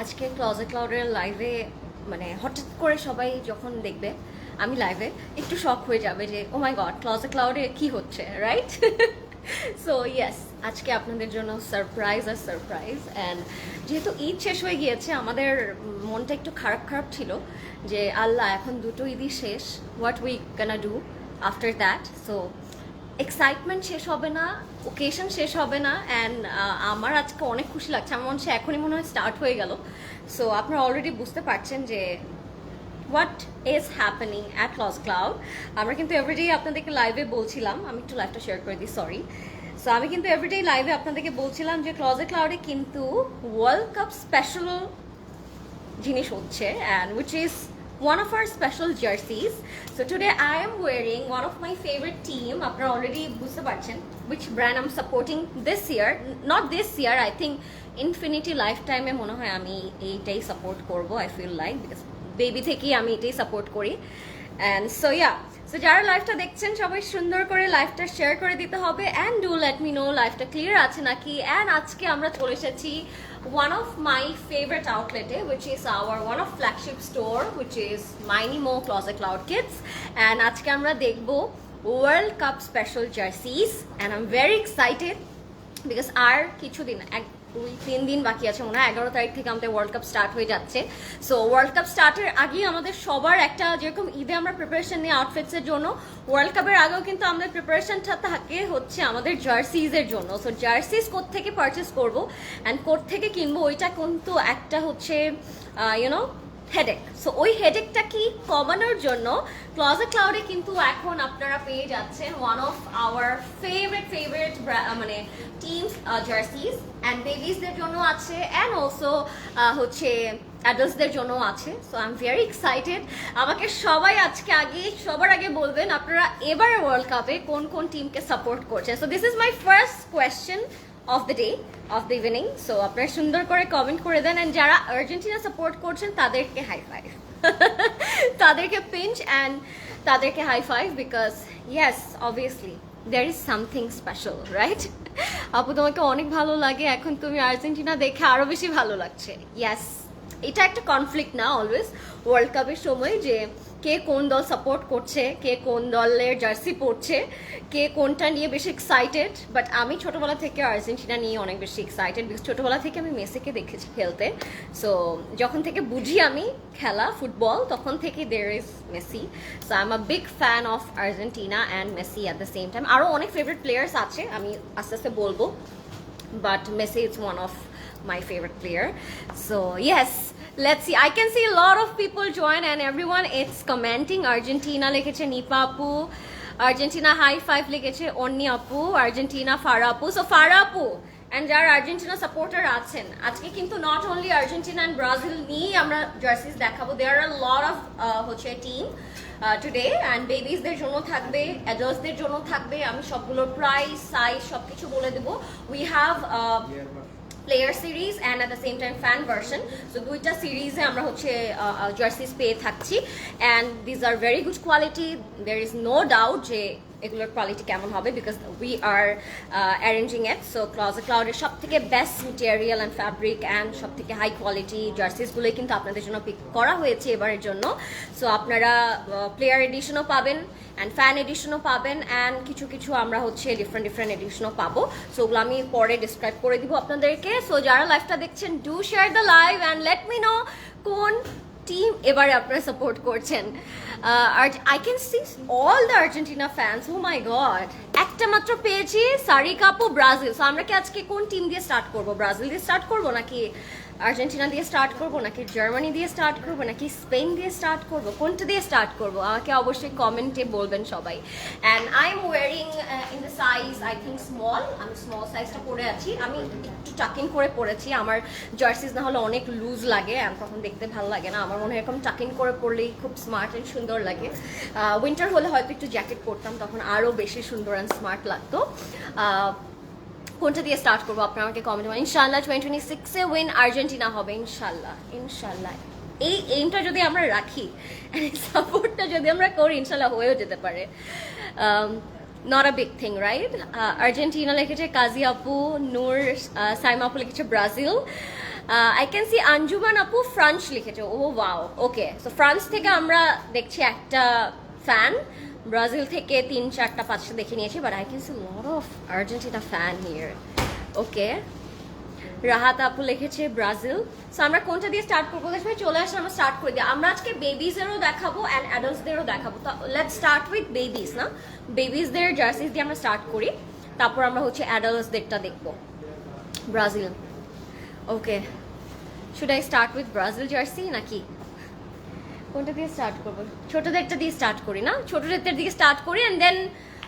আজকে ক্লজেট ক্লাউডের লাইভে মানে হঠাৎ করে সবাই যখন দেখবে আমি লাইভে একটু শক হয়ে যাবে যে ও মাই গড ক্লজেট ক্লাউডে কি হচ্ছে, রাইট? সো ইয়েস, আজকে আপনাদের জন্য সারপ্রাইজ আর সারপ্রাইজ। অ্যান্ড যেহেতু ঈদ শেষ হয়ে গিয়েছে, আমাদের মনটা একটু খারাপ খারাপ ছিল যে আল্লাহ এখন দুটো ঈদই শেষ, what we can do after that. So excitement শেষ হবে না, ওকেশন শেষ হবে না। অ্যান্ড আমার আজকে অনেক খুশি লাগছে, আমার মনে হচ্ছে এখনই মনে হয় স্টার্ট হয়ে গেল। সো আপনারা অলরেডি বুঝতে পারছেন যে what is happening at close cloud. আমরা কিন্তু এভরিডে আপনাদেরকে লাইভে বলছিলাম, আমি একটু লাইভটা শেয়ার করে দিই, সরি। সো আমি কিন্তু এভরিডে লাইভে আপনাদেরকে বলছিলাম যে ক্লজেট ক্লাউডে কিন্তু ওয়ার্ল্ড কাপ স্পেশাল জিনিস হচ্ছে, and which is one of our special jerseys. So today I am wearing one of my favorite team. আপনারা already বুঝতে পারছেন which brand I'm supporting this year. Not this year, I think Infinity Lifetime এ মনে হয় আমি এইটাই support করব, I feel like, because baby থেকেই আমি এটাই সাপোর্ট করি। And so yeah, সো যারা লাইভটা দেখছেন সবাই সুন্দর করে লাইভটা শেয়ার করে দিতে হবে, and do let me no লাইভটা ক্লিয়ার আছে নাকি। অ্যান্ড আজকে আমরা চলে এসেছি one of my favorite outlet, which is our one of flagship store, which is Mighty Mo Closet Cloud Kids. And আজকে আমরা দেখবো World Cup special jerseys, and I'm very excited because আর কিছুদিন 2-3 দিন বাকি আছে, মনে হয় 11 তারিখ থেকে আমাদের ওয়ার্ল্ড কাপ স্টার্ট হয়ে যাচ্ছে। সো ওয়ার্ল্ড কাপ স্টার্টের আগেই আমাদের সবার একটা, যেরকম ঈদে আমরা প্রিপারেশন নিই আউটফিটসের জন্য, ওয়ার্ল্ড কাপের আগেও কিন্তু আমাদের প্রিপারেশনটা থাকে হচ্ছে আমাদের জার্সিজের জন্য। সো জার্সিস কোত্থেকে পারচেস করবো অ্যান্ড কোত্থেকে কিনবো, ওইটা কিন্তু একটা হচ্ছে ইউনো হেডেক। সো ওই হেডেকটা কি কমানোর জন্য ক্লজেট ক্লাউডে কিন্তু এখন আপনারা পেয়ে যাচ্ছেন ওয়ান অফ আওয়ার ফেভারিট মানে টিমস জার্সিস, অ্যান্ড বেবিসদের জন্য আছে, অ্যান্ড অলসো হচ্ছে অ্যাডাল্টসদের জন্য আছে। So I am very excited. আমাকে সবাই আজকে সবার আগে বলবেন আপনারা এবারে ওয়ার্ল্ড কাপে কোন কোন টিমকে সাপোর্ট করছেন। So this is my first question of the day, of the evening. So আপনারা সুন্দর করে কমেন্ট করে দেন, অ্যান্ড যারা আর্জেন্টিনা সাপোর্ট করছেন তাদেরকে হাই ফাইভ, তাদেরকে পিঞ্চ অ্যান্ড তাদেরকে high five, because yes obviously there is something special, right? আপু তোমাকে অনেক ভালো লাগে, এখন তুমি আর্জেন্টিনা দেখে আরো বেশি ভালো লাগছে। ইয়েস, এটা একটা কনফ্লিক্ট না অলওয়েজ ওয়ার্ল্ড কাপের সময়, যে কে কোন দল সাপোর্ট করছে, কে কোন দলের জার্সি পরছে, কে কোনটা নিয়ে বেশি এক্সাইটেড। বাট আমি ছোটোবেলা থেকে আর্জেন্টিনা নিয়ে অনেক বেশি এক্সাইটেড, বিকজ ছোটোবেলা থেকে আমি মেসিকে দেখেছি খেলতে। সো যখন থেকে বুঝি আমি খেলা ফুটবল, তখন থেকে there is Messi. So I am a big fan of Argentina and Messi at the same time. আরও অনেক ফেভারিট প্লেয়ার্স আছে, আমি আস্তে আস্তে বলবো, but Messi is one of my favorite player. So yes, let's see. I can see a lot of people join, and everyone it's commenting. Argentina লিখেছে নিপা আপু, Argentina high five লিখেছে অন্নি আপু, আর্জেন্টিনা ফারা আপু। সো ফারা আপু অ্যান্ড যারা Argentina supporter আছেন, আজকে কিন্তু not only Argentina and Brazil নিয়েই আমরা জার্সিস দেখাবো। দেয়ার আর লট অফ হচ্ছে টিম টুডে, অ্যান্ড বেবিসদের জন্য থাকবে, অ্যাডাল্টসদের জন্য থাকবে। আমি সবগুলোর প্রাইস সাইজ সব কিছু বলে দেবো। We have player series and at the same time fan version. So দুইটা সিরিজে আমরা হচ্ছে জার্সিস পেয়ে থাকছি, and these are very good quality. There is no doubt যে এগুলোর কোয়ালিটি কেমন হবে, because we are arranging it. So Closet ক্লাউডের সব থেকে best material and fabric and সব থেকে হাই কোয়ালিটি জার্সিসগুলোই কিন্তু আপনাদের জন্য পিক করা হয়েছে এবারের জন্য। সো আপনারা প্লেয়ার এডিশনও পাবেন অ্যান্ড ফ্যান এডিশনও পাবেন, অ্যান্ড কিছু কিছু আমরা হচ্ছে ডিফারেন্ট এডিশনও পাবো। সো ওগুলো আমি পরে ডিসক্রাইব করে দিব আপনাদেরকে। সো যারা লাইভটা দেখছেন, do share the live and let me know কোন টিম এবারে আপনারা সাপোর্ট করছেন। I can see all the Argentina fans. Oh my god, একটা মাত্র পেয়েছি সারিকা আপু ব্রাজিল। সো আমরা কি আজকে কোন টিম দিয়ে স্টার্ট করবো? ব্রাজিল দিয়ে স্টার্ট করবো, নাকি আর্জেন্টিনা দিয়ে স্টার্ট করবো, নাকি জার্মানি দিয়ে স্টার্ট করবো, নাকি স্পেন দিয়ে স্টার্ট করবো, কোনটা দিয়ে স্টার্ট করবো? আমাকে অবশ্যই কমেন্টে বলবেন সবাই। And I am wearing in the size I think small. আমি স্মল সাইজটা পরে আছি, আমি একটু টাকিং করে পরেছি। আমার জার্সিস না হলে অনেক লুজ লাগে, তখন দেখতে ভালো লাগে না। আমার মনে হয় এরকম টাকিং করে পরলেই খুব স্মার্ট অ্যান্ড সুন্দর লাগে। উইন্টার হলে হয়তো একটু জ্যাকেট পরতাম, তখন আরও বেশি সুন্দর অ্যান্ড স্মার্ট লাগতো। কোনটা দিয়ে স্টার্ট করবো আপনারা আমাকে কমেন্ট করেন। ইনশাল্লাহ 2026-এ উইন আর্জেন্টিনা হবে, ইনশাল্লাহ ইনশাল্লাহ। এই এইমটা যদি আমরা রাখি, সাপোর্টটা যদি আমরা করি, ইনশাল্লাহ হয়েও যেতে পারে। Not a big thing, right? Argentina লিখেছে কাজী আপু, নূর সাইমা আপু লিখেছে Brazil, I can C Anjuman আপু ফ্রান্স লিখেছে, ও ওয়াও, ওকে। সো ফ্রান্স থেকে আমরা দেখছি একটা ফ্যান, ব্রাজিল থেকে 3-4-5টা দেখে নিয়েছি, but I can see lot of Argentina fan here. Okay, Rahat আপু লিখেছে ব্রাজিল। সো আমরা কোনটা দিয়ে স্টার্ট করবো? চলে আসলে আমরা স্টার্ট করে দিই। আমরা আজকে বেবিজেরও দেখাবো অ্যান্ড অ্যাডাল্টসদেরও দেখাবো। তো লেটস স্টার্ট উইথ বেবিজ, না বেবিজদের জার্সিস দিয়ে আমরা স্টার্ট করি, তারপর আমরা হচ্ছে অ্যাডাল্টসদেরটা দেখবো। Brazil, okay. Should I start with Brazil jersey নাকি কোনটা দিয়ে স্টার্ট করবো? ছোটদেরটা দিয়ে স্টার্ট করি, না ছোটদেরটার দিকে স্টার্ট করি and then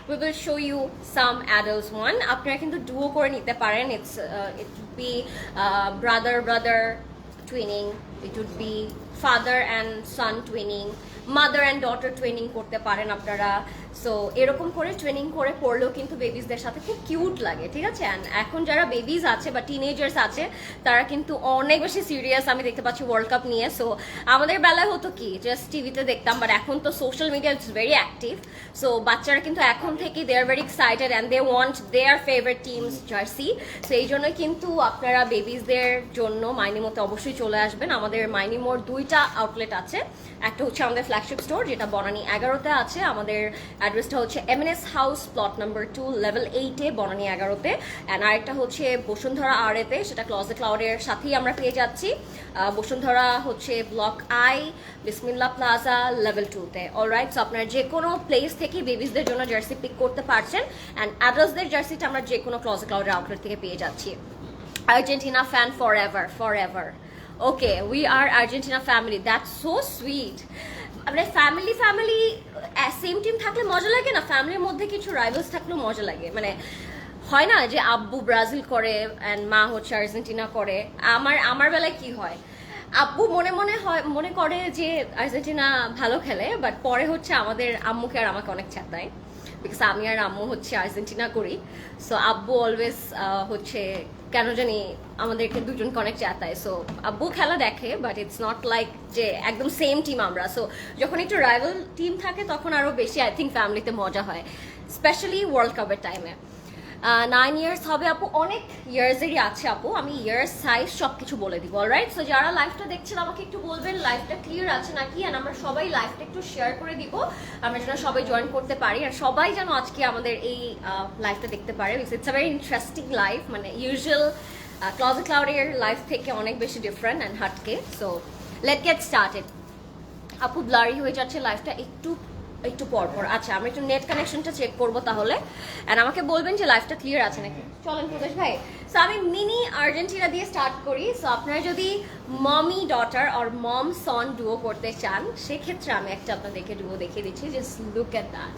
we will show you some adults one. আপনারা কিন্তু ডুও করে নিতে পারেন। it would be brother twinning, it would be father and son twinning, mother and daughter twinning করতে পারেন আপনারা। সো এরকম করে ট্রেনিং করে পড়লেও কিন্তু বেবিজদের সাথে খুব কিউট লাগে, ঠিক আছে। অ্যান্ড এখন যারা বেবিজ আছে বা টিনেজার্স আছে তারা কিন্তু অনেক বেশি সিরিয়াস আমি দেখতে পাচ্ছি ওয়ার্ল্ড কাপ নিয়ে। সো আমাদের বেলায় হতো কি জাস্ট টিভিতে দেখতাম, বাট এখন তো social media is very active. So বাচ্চারা কিন্তু এখন থেকেই they are very excited and they want their favourite teams jersey. So এই জন্যই কিন্তু আপনারা বেবিজদের জন্য মাইনিমোতে অবশ্যই চলে আসবেন। আমাদের মাইনিমোর 2টা আউটলেট আছে, একটা হচ্ছে আমাদের ফ্ল্যাগশিপ স্টোর যেটা বনানী 11তে আছে, আমাদের অ্যাড্রেসটা হচ্ছে MNS house plot number 2 level 8-এ বনানী 11তে, অ্যান্ড আরেকটা হচ্ছে বসুন্ধরা আড়েতে, সেটা ক্লজেট ক্লাউডের সাথেই আমরা পেয়ে যাচ্ছি। বসুন্ধরা হচ্ছে block I Bismillah plaza level 2-তে। Alright, so আপনারা যে কোনো প্লেস থেকে বেবিজদের জন্য জার্সি পিক করতে পারছেন, অ্যান্ড অ্যাডাল্টসদের জার্সিটা আমরা যে কোনো ক্লজেট ক্লাউডের আউটলেট থেকে পেয়ে যাচ্ছি। Argentina fan for ever. Okay, we are Argentina family, that's so sweet. মানে ফ্যামিলি সেম টিম থাকলে মজা লাগে না, ফ্যামিলির মধ্যে কিছু রাইভালস থাকলেও মজা লাগে। মানে হয় না যে আব্বু ব্রাজিল করে অ্যান্ড মা হচ্ছে আর্জেন্টিনা করে। আমার বেলায় কি হয়, আব্বু মনে করে যে আর্জেন্টিনা ভালো খেলে, বাট পরে হচ্ছে আমাদের আম্মুকে আর আমাকে অনেক ছ্যাতায়, বিকজ আমি আর আম্মু হচ্ছে আর্জেন্টিনা করি। সো আব্বু অলওয়েজ হচ্ছে কেন জানি আমাদেরকে দুজনকে অনেক চেতায়। সো আব্বু খেলা দেখে, বাট ইটস নট লাইক যে একদম সেম টিম আমরা। সো যখন একটু রাইভাল টিম থাকে তখন আরও বেশি আই থিঙ্ক ফ্যামিলিতে মজা হয়, স্পেশালি ওয়ার্ল্ড কাপের টাইমে। 9 ইয়ার্স হবে আপু, অনেক ইয়ার্সেরই আছে আপু, আমি ইয়ার্স সাইজ সব কিছু বলে দিব। অলরাইট, সো যারা লাইভটা দেখছেন আমাকে একটু বলবেন লাইভটা ক্লিয়ার আছে নাকি, অ্যান্ড আমরা সবাই লাইভটা একটু শেয়ার করে দিব, আমরা যেন সবাই জয়েন করতে পারি আর সবাই যেন আজকে আমাদের এই লাইভটা দেখতে পারে। It's a very interesting live, মানে ইউজুয়াল ক্লজেট ক্লাউডের লাইভ থেকে অনেক বেশি ডিফারেন্ট অ্যান্ড হাটকে। So let get started. আপু ব্লারি হয়ে যাচ্ছে লাইভটা একটু পর। আচ্ছা, আমরা একটু নেট কানেকশনটা চেক করবো তাহলে, অ্যান্ড আমাকে বলবেন যে লাইভটা ক্লিয়ার আছে নাকি। চলেন প্রদেশ ভাই। সো আমি মিনি আর্জেন্টিনা দিয়ে স্টার্ট করি। সো আপনারা যদি মমি ডটার আর মম সন ডুও করতে চান, সেক্ষেত্রে আমি একটা আপনাদেরকে ডুও দেখিয়ে দিচ্ছি। Just look at that.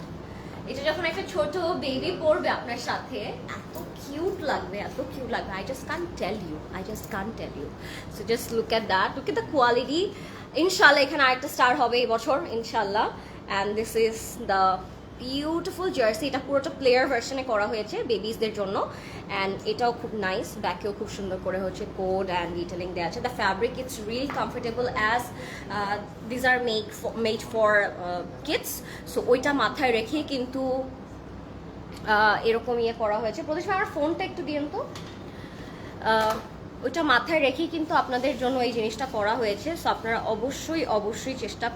এটা যখন একটা ছোট বেবি পড়বে আপনার সাথে, এত কিউট লাগবে। I just can't tell you. So just look at that, look at the quality. ইনশাল্লাহ এখানে আরেকটা স্টার হবে এই বছর ইনশাল্লাহ। And this is the beautiful jersey. এটা পুরোটা প্লেয়ার ভার্সনে করা হয়েছে বেবিজদের জন্য, অ্যান্ড এটাও খুব নাইস। ব্যাকেও খুব সুন্দর করে হচ্ছে কোড অ্যান্ড ডিটেলিং দেওয়া আছে। The fabric it's really comfortable as these are made for kids. So ওইটা মাথায় রেখে কিন্তু এরকম করা হয়েছে। প্রদেশ আমার ফোনটা একটু দিন তো। ওইটা মাথায় রেখেই কিন্তু আপনাদের জন্য এই জিনিসটা করা হয়েছে। সো আপনারা অবশ্যই চেষ্টা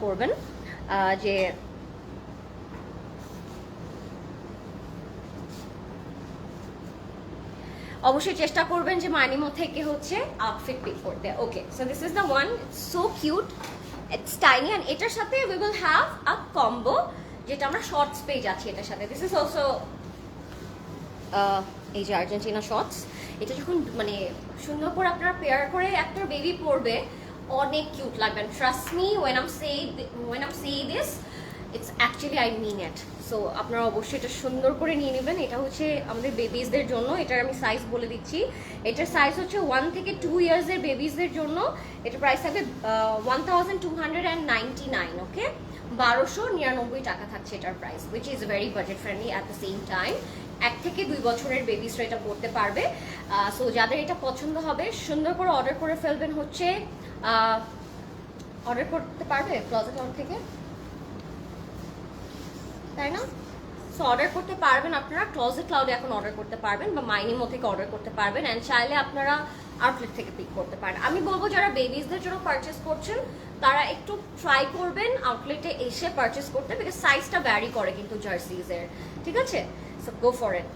করবেন যে মাইনিমো থেকে হচ্ছে আউটফিট পিক করতে। Okay, so this is the one, so cute, it's tiny, and এটার সাথে we will have a combo, যেটা আমরা শর্টস পেয়ে যাচ্ছি এটার সাথে। দিস ইজ অলসো এই যে আর্জেন্টিনা শর্টস। এটা যখন মানে সুন্দর করে আপনারা পেয়ার করে একটা বেবি পরবে, অনেক কিউট লাগবে। Trust me when I'm saying this, it's actually I mean it. So আপনারা অবশ্যই এটা সুন্দর করে নিয়ে নেবেন। এটা হচ্ছে আমাদের বেবিজদের জন্য। এটার আমি সাইজ বলে দিচ্ছি। এটার সাইজ হচ্ছে 1 থেকে 2 ইয়ার্সের বেবিজদের জন্য। এটার প্রাইস থাকবে 1299। ওকে, 1299 টাকা থাকছে এটার price, which is very budget friendly at the same time. 1 থেকে 2 বছরের বেবিসরা এটা পড়তে পারবে। সো যাদের এটা পছন্দ হবে সুন্দর করে অর্ডার করে ফেলবেন। হচ্ছে অর্ডার করতে পারবে ক্লজেট ক্লাউড থেকে, তাই না? সো অর্ডার করতে পারবেন আপনারা, ক্লোজেট ক্লাউডে এখন অর্ডার করতে পারবেন বা মাইনিমো থেকে অর্ডার করতে পারবেন, অ্যান্ড চাইলে আপনারা আউটলেট থেকে পিক করতে পারেন। আমি বলবো যারা বেবিজদের জন্য পারচেস করছেন তারা একটু ট্রাই করবেন আউটলেটে এসে পারচেস করতে, বিকজ সাইজটা ভ্যারি করে কিন্তু জার্সিজের, ঠিক আছে? সো গো ফর ইট।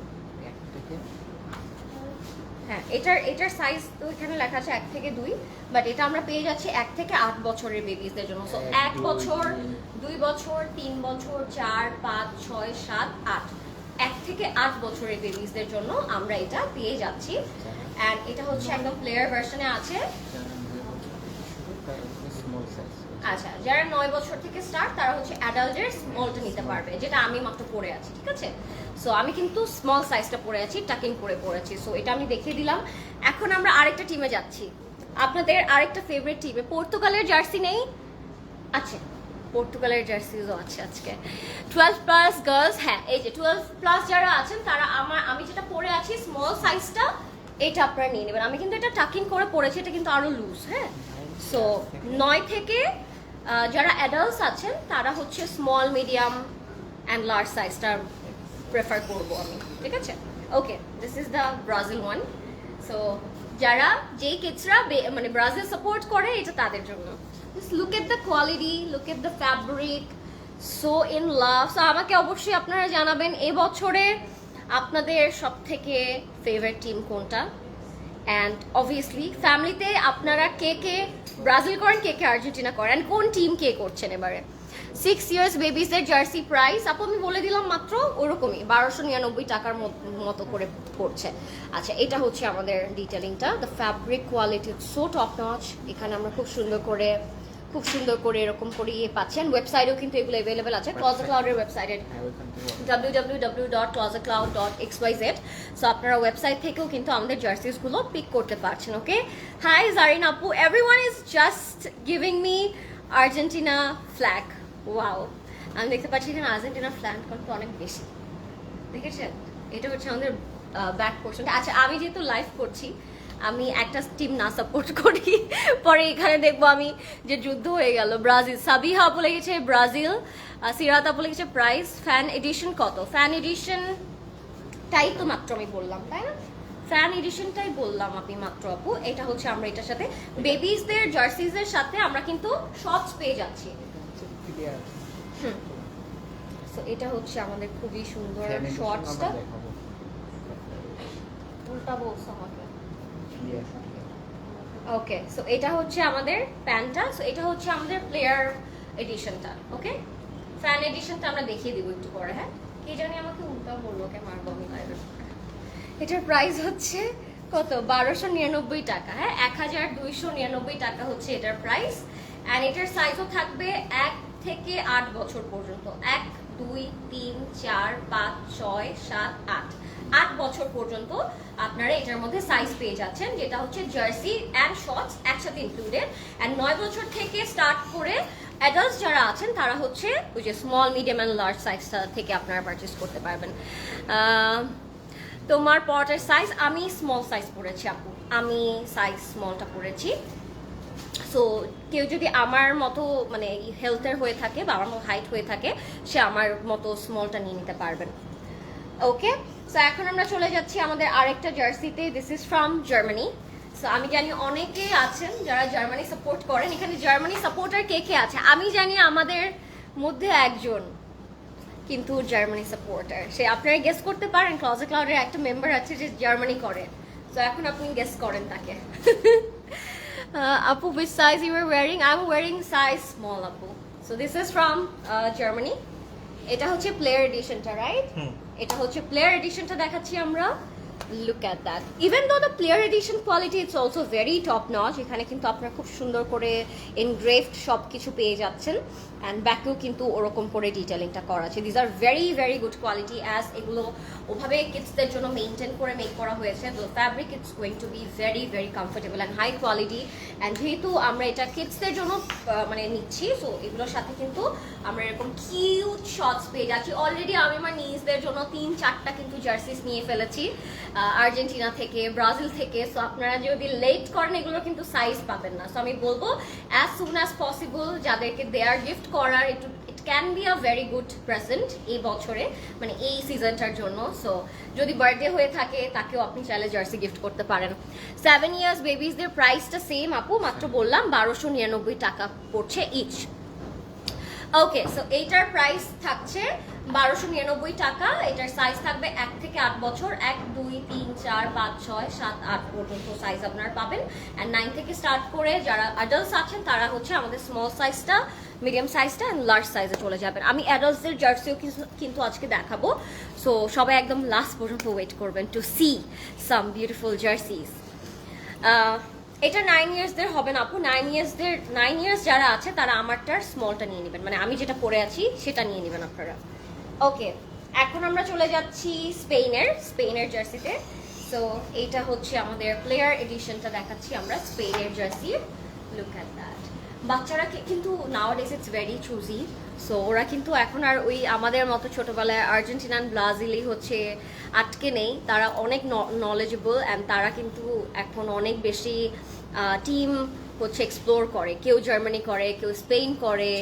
হ্যাঁ, এটার সাইজ তো এখানে লেখা আছে 1 থেকে 2, বাট এটা আমরা পেয়ে যাচ্ছি 1 থেকে 8 বছরের বেবিজদের জন্য। সো 1 বছর, 2 বছর, 3 বছর, 4, 5, 6, 7, 8, 1 থেকে 8 বছরের বেবিজদের জন্য আমরা এটা পেয়ে যাচ্ছি। অ্যান্ড এটা হচ্ছে একদম প্লেয়ার ভার্সনে আছে। আচ্ছা, যারা 9 বছর থেকে স্টার্ট তারা হচ্ছে অ্যাডাল্টের স্মলটা নিতে পারবে, যেটা আমি মাত্র পরে আছি, ঠিক আছে? সো আমি কিন্তু স্মল সাইজটা পরে আছি, টাকিং করে পরেছি। সো এটা আমি দেখিয়ে দিলাম। এখন আমরা আরেকটা টিমে যাচ্ছি, আপনাদের আরেকটা ফেভারিট টিমে। পর্তুগালের জার্সি নেই? আচ্ছা, পর্তুগালের জার্সিও আছে আজকে। 12+ গার্লস, হ্যাঁ এই যে 12+ যারা আছেন তারা আমি যেটা পরে আছি স্মল সাইজটা, এটা আপনারা নিয়ে নেবেন। আমি কিন্তু এটা টাকিং করে পরেছি, এটা কিন্তু আরো লুজ। হ্যাঁ, সো 9 থেকে যারা অ্যাডাল্টস আছেন তারা হচ্ছে স্মল, মিডিয়াম অ্যান্ড লার্জ সাইজটা প্রেফার করবো আমি, ঠিক আছে? Okay, this is the Brazil one. So যারা যেই কিডসরা মানে ব্রাজিল সাপোর্ট করে, এটা তাদের জন্য। Look at the quality, look at the fabric, so in love. So আমাকে অবশ্যই আপনারা জানাবেন এবছরে আপনাদের সব থেকে ফেভারিট টিম কোনটা, অ্যান্ড অবভিয়াসলি ফ্যামিলিতে আপনারা কে কে ব্রাজিল করেন, কে কে আর্জেন্টিনা করেন, কোন টিম কে করছেন এবারে। 6 ইয়ার্স বেবিসের জার্সি প্রাইস আপু আমি বলে দিলাম মাত্র ওরকমই 1299 টাকার মতো করে পড়ছে। আচ্ছা, এটা হচ্ছে আমাদের ডিটেলিংটা। The fabric quality so top notch. এখানে আমরা খুব সুন্দর করে এরকম করে পাচ্ছেন। ওয়েবসাইটেও কিন্তু এগুলো অ্যাভেলেবেল আছে, ক্লোজেট ক্লাউডের ওয়েবসাইটে www.closetcloud.xyz। সো আপনারা ওয়েবসাইট থেকেও কিন্তু আমাদের জার্সিসগুলো পিক করতে পারছেন। ওকে, হাই জারিন আপু, everyone is just giving me Argentina flag. Wow, আমি দেখতে পাচ্ছি এখানে আর্জেন্টিনা ফ্ল্যাগ কিন্তু অনেক বেশি, দেখেছেন? এটা হচ্ছে আমাদের ব্যাক পোর্শনটা। আচ্ছা, আমি যেহেতু লাইভ করছি, আমি একটা টিম না সাপোর্ট করি, পরে এখানে দেখবো আমি যে যুদ্ধ হয়ে গেল। ব্রাজিল, সাবিহা আপু লেগেছে ব্রাজিল, সিরাত আপু লেগেছে প্রাইস। ফ্যান এডিশন কত? ফ্যান এডিশনটাই তো মাত্র আমি বললাম, তাই না? ফ্যান এডিশনটাই বললাম আমি মাত্র আপু। এটা হচ্ছে আমরা এটার সাথে বেবিজদের জার্সিজের সাথে আমরা কিন্তু শর্টস পেয়ে যাচ্ছি। সো এটা হচ্ছে আমাদের খুবই সুন্দর শর্টসটা। উল্টা বলছো আমাকে। ওকে, সো এটা হচ্ছে আমাদের প্যান্টটা। সো এটা হচ্ছে আমাদের প্লেয়ার এডিশনটা। ওকে, ফ্যান এডিশনটা আমরা দেখিয়ে দিব একটু পরে। হ্যাঁ, কে জানি আমাকে উল্টা বললো, কে মারবো আমি লাইভে। এটার প্রাইস হচ্ছে কত? 1299 টাকা। হ্যাঁ, 1299 টাকা হচ্ছে এটার প্রাইস। অ্যান্ড এটার সাইজও থাকবে 1 থেকে 8 বছর পর্যন্ত। 1, 2, 3, 4, 5, 6, 7, 8 বছর পর্যন্ত আপনারা এটার মধ্যে সাইজ পেয়ে যাচ্ছেন, যেটা হচ্ছে জার্সি অ্যান্ড শর্টস একসাথে ইনক্লুডেড। অ্যান্ড 9 বছর থেকে স্টার্ট করে অ্যাডাল্টস যারা আছেন তারা হচ্ছে ওই যে স্মল, মিডিয়াম অ্যান্ড লার্জ সাইজটা থেকে আপনারা পারচেস করতে পারবেন। তোমার পটের সাইজ? আমি স্মল সাইজ পরেছি আপু, আমি সাইজ স্মলটা পরেছি। সো কেউ যদি আমার মতো মানে হেলথের হয়ে থাকে বা আমার মতো হাইট হয়ে থাকে, সে আমার মতো স্মলটা নিয়ে নিতে পারবেন। ওকে, সো এখন আমরা চলে যাচ্ছি আমাদের আরেকটা জার্সিতে। This is from Germany. So আমি জানি অনেকে আছেন যারা জার্মানি সাপোর্ট করেন। এখানে জার্মানি সাপোর্টার কে কে আছে? আমি জানি আমাদের মধ্যে একজন কিন্তু জার্মানি সাপোর্টার, সে আপনারা গেস করতে পারেন। ক্লোজেট ক্লাউডের একটা মেম্বার আছে যে জার্মানি করে। সো এখন আপনি গেস করেন তাকে। Apu, which size you were wearing? I'm wearing size small, Apu. So this is from Germany. এটা হচ্ছে প্লেয়ার এডিশনটা, রাইট? এটা হচ্ছে প্লেয়ার এডিশনটা দেখাচ্ছি আমরা। Look at that. Even though the player edition quality it's also very top notch. এখানে কিন্তু আপনারা খুব সুন্দর করে engraved সব কিছু পেয়ে যাচ্ছেন, and ব্যাকেও কিন্তু ওরকম করে ডিটেলিংটা করা আছে। These are very very good quality, as এগুলো ওভাবে কিডসদের জন্য মেইনটেইন করে মেক করা হয়েছে। The fabric it's going to be very very comfortable and high quality, and যেহেতু আমরা এটা কিডসদের জন্য মানে নিচ্ছি, সো এগুলোর সাথে কিন্তু আমরা এরকম কিউট শর্টস পেয়ে যাচ্ছি। অলরেডি আমি আমার নিজদের জন্য 3-4টা কিন্তু জার্সিস নিয়ে ফেলেছি আর্জেন্টিনা থেকে, ব্রাজিল থেকে। সো আপনারা যদি লেট করেন এগুলো কিন্তু সাইজ পাবেন না। সো আমি বলবো অ্যাজ সুন অ্যাজ পসিবল যাদেরকে দেয়ার গিফট করার, একটু can be a very good present এই বছরে, মানে এই সিজনটার জন্য। সো যদি বার্থডে হয়ে থাকে তাকেও আপনি চাইলে জার্সি গিফট করতে পারেন। 7 ইয়ার্স বেবিজদের প্রাইসটা সেম আপু, মাত্র বললাম 1299 টাকা পড়ছে ইচ। ওকে, সো এইটার প্রাইস থাকছে 1299 টাকা। এটার সাইজ থাকবে 1 থেকে 8 বছর, 1 2 3 4 5 6 7 8 পর্যন্ত সাইজ আপনারা পাবেন। অ্যান্ড 9 থেকে স্টার্ট করে যারা অ্যাডাল্টস আছেন তারা হচ্ছে আমাদের স্মল সাইজটা, মিডিয়াম সাইজটা অ্যান্ড লার্জ সাইজে চলে যাবেন। আমি অ্যাডাল্টসদের জার্সিও কিন্তু আজকে দেখাবো, সো সবাই একদম লাস্ট পর্যন্ত ওয়েট করবেন two see some beautiful jerseys. এটা 9 ইয়ার্সদের হবে না আপু, 9 ইয়ার্স যারা আছে তারা আমারটার স্মলটা নিয়ে নেবেন, মানে আমি যেটা পরে আছি সেটা নিয়ে নেবেন আপনারা। ওকে, এখন আমরা চলে যাচ্ছি স্পেনের জার্সিতে। সো এইটা হচ্ছে আমাদের প্লেয়ার এডিশনটা দেখাচ্ছি আমরা স্পেনের জার্সির। Look at that. বাচ্চারা কিন্তু নাওয়াডেজ ইটস ভেরি চুজি, সো ওরা কিন্তু এখন আর ওই আমাদের মতো ছোটবেলায় আর্জেন্টিনান ব্রাজিলই হচ্ছে আটকে নেই, তারা অনেক নলেজেবল অ্যান্ড তারা কিন্তু এখন অনেক বেশি টিম হচ্ছে এক্সপ্লোর করে, কেউ জার্মানি করে, কেউ স্পেন করে,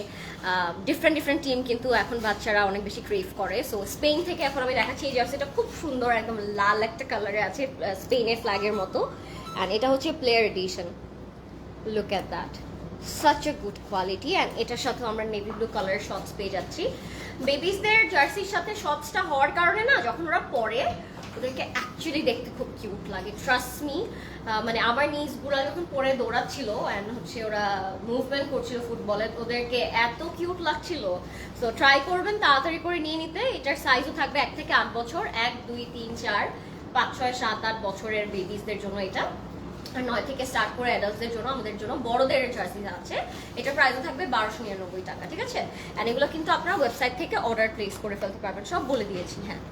ডিফারেন্ট টিম কিন্তু এখন বাচ্চারা অনেক বেশি ক্রেভ করে। সো স্পেন থেকে এখন আমি দেখাচ্ছি এই জার্সিটা, খুব সুন্দর একদম লাল একটা কালারে আছে, স্পেনের ফ্ল্যাগের মতো। অ্যান্ড এটা হচ্ছে player edition. Look at that, such a good quality, and এটার সাথে আমরা নেভি ব্লু কালারের শর্টস পেয়ে যাচ্ছি। বেবিসদের জার্সির সাথে শর্টসটা হওয়ার কারণে না, যখন ওরা পরে ওদেরকে অ্যাকচুয়ালি দেখতে খুব কিউট লাগে, ট্রাস্ট মি। মানে আমার নিজগুলো যখন পরে দৌড়াচ্ছিল অ্যান্ড হচ্ছে ওরা মুভমেন্ট করছিল ফুটবলে, ওদেরকে এত কিউট লাগছিল। সো ট্রাই করবেন তাড়াতাড়ি করে নিয়ে নিতে। এটার সাইজও থাকবে 1 থেকে 8 বছর, 1 2 3 4 5 6 7 8 বছরের বেবিসদের জন্য এটা। আর 9 থেকে স্টার্ট করে অ্যাডাল্টসদের জন্য, আমাদের জন্য বড়দের জার্সি আছে। এটা প্রাইসও থাকবে 1299 টাকা, ঠিক আছে? অ্যান্ড এগুলো কিন্তু আপনারা ওয়েবসাইট থেকে অর্ডার প্লেস করে ফেলতে পারবেন, সব বলে দিয়েছি। হ্যাঁ,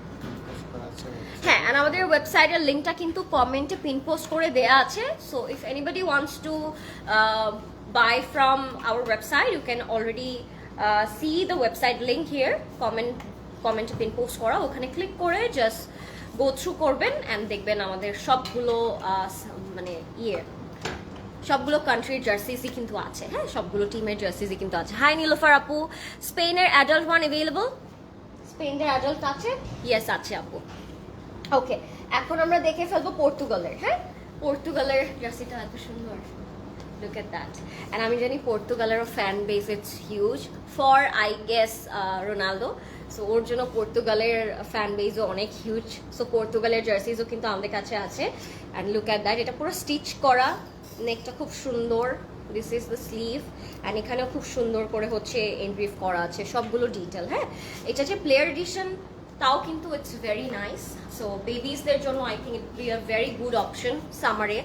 অ্যান্ড আমাদের ওয়েবসাইটের লিঙ্কটা কিন্তু কমেন্টে পিন পোস্ট করে দেয়া আছে। So if anybody wants to buy from our website, you can already see the website link here, কমেন্টে পিন পোস্ট করা, ওখানে ক্লিক করে জাস্ট গো থ্রু করবেন অ্যান্ড দেখবেন আমাদের সবগুলো মানে সবগুলো কান্ট্রির জার্সিসই কিন্তু আছে। হ্যাঁ, সবগুলো টিমের জার্সিসই কিন্তু আছে। হাই নীলোফার আপু, স্পেনের অ্যাডাল্ট ওয়ান অ্যাভেলেবল? স্পেনের অ্যাডাল্ট আছে? ইয়েস আছে আপু। ওকে, এখন আমরা দেখে ফেলবো পর্তুগালের। হ্যাঁ, পর্তুগালের জার্সিটা এত সুন্দর, লুক এট দ্যাট। অ্যান্ড আমি জানি পর্তুগালেরও fan base it's huge for I guess Ronaldo. So ওর জন্য পর্তুগালের ফ্যান বেসও অনেক হিউজ। সো পর্তুগালের জার্সিসও কিন্তু আমাদের কাছে আছে। অ্যান্ড লুক অ্যাট দ্যাট, এটা পুরো স্টিচ করা, নেকটা খুব সুন্দর, this is the sleeve, and এখানেও খুব সুন্দর করে হচ্ছে এনগ্রেভ করা আছে সবগুলো ডিটেল। হ্যাঁ, এটা যে প্লেয়ার এডিশন তাও কিন্তু ইটস ভেরি নাইস। সো বেবিসদের জন্য I think it be a very good option. সামারে